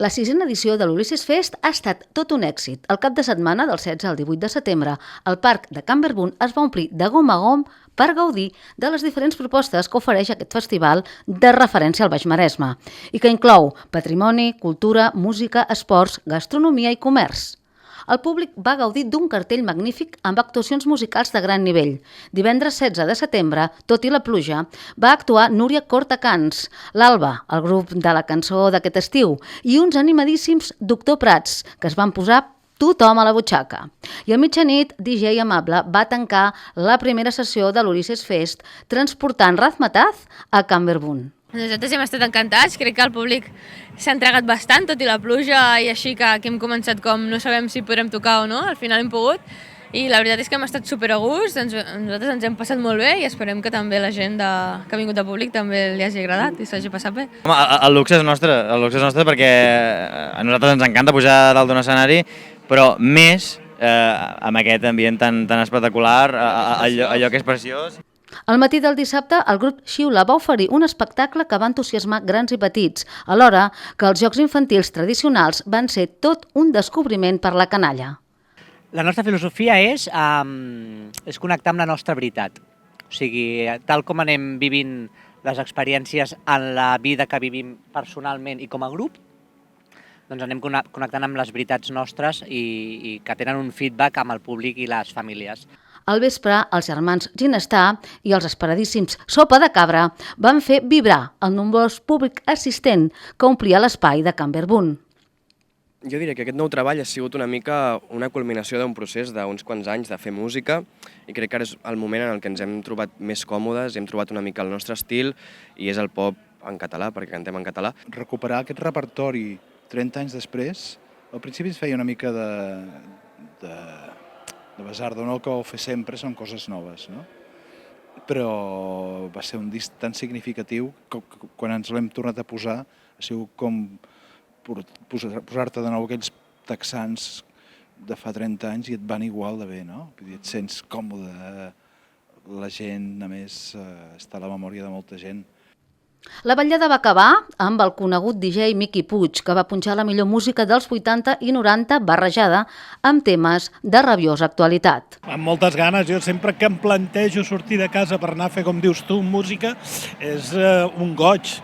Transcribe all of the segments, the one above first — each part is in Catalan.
La sisena edició de l'Ulisses Fest ha estat tot un èxit. El cap de setmana del 16 al 18 de setembre, el parc de Can Verbun es va omplir de gom a gom per gaudir de les diferents propostes que ofereix aquest festival de referència al Baix Maresme i que inclou patrimoni, cultura, música, esports, gastronomia i comerç. El públic va gaudir d'un cartell magnífic amb actuacions musicals de gran nivell. Divendres 16 de setembre, tot i la pluja, va actuar Núria Cortacans, l'Alba, el grup de la cançó d'aquest estiu, i uns animadíssims Doctor Prats, que es van posar tothom a la butxaca. I a mitjanit, DJ Amable va tancar la primera sessió de l'Ulisses Fest transportant Razmataz a Can Verbun. Nosaltres hem estat encantats, crec que el públic s'ha entregat bastant, tot i la pluja i així que hem començat com no sabem si podrem tocar o no, al final hem pogut i la veritat és que hem estat super a gust, nosaltres ens hem passat molt bé i esperem que també la gent que ha vingut de públic també li hagi agradat i s'hagi passat bé. Home, el luxe és nostre perquè a nosaltres ens encanta pujar dalt d'un escenari, però més amb aquest ambient tan espectacular, allò que és preciós. Al matí del dissabte, el grup Xiula va oferir un espectacle que va entusiasmar grans i petits, alhora que els jocs infantils tradicionals van ser tot un descobriment per la canalla. La nostra filosofia és connectar amb la nostra veritat. O sigui, tal com anem vivint les experiències en la vida que vivim personalment i com a grup, doncs anem connectant amb les veritats nostres i que tenen un feedback amb el públic i les famílies. Al vespre, els germans Ginestar i els esperadíssims Sopa de Cabra van fer vibrar el nombrós públic assistent que omplia l'espai de Can Verbun. Jo diria que aquest nou treball ha sigut una mica una culminació d'un procés d'uns quants anys de fer música i crec que ara és el moment en el que ens hem trobat més còmodes, hem trobat una mica el nostre estil i és el pop en català, perquè cantem en català. Recuperar aquest repertori 30 anys després, al principi ens feia una mica de basardo, no? El que vau fer sempre són coses noves, no? Però va ser un disc tan significatiu que quan ens l'hem tornat a posar ha sigut com posar-te de nou aquells texans de fa 30 anys i et van igual de bé, no? Vull dir, et sents còmode, la gent, a més, està a la memòria de molta gent. La vetllada va acabar amb el conegut DJ Miqui Puig, que va punxar la millor música dels 80 i 90 barrejada amb temes de rabiosa actualitat. Amb moltes ganes, jo sempre que em plantejo sortir de casa per anar a fer, com dius tu, música, és un goig.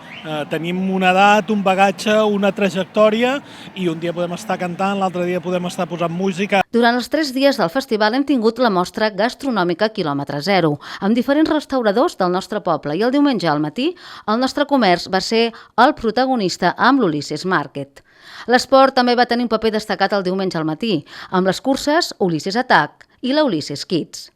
Tenim una edat, un bagatge, una trajectòria i un dia podem estar cantant, l'altre dia podem estar posant música. Durant els 3 dies del festival hem tingut la mostra gastronòmica Quilòmetre Zero, amb diferents restauradors del nostre poble i el diumenge al matí el nostre comerç va ser el protagonista amb l'Ulisses Market. L'esport també va tenir un paper destacat el diumenge al matí, amb les curses Ulisses Attack i la Ulisses Kids.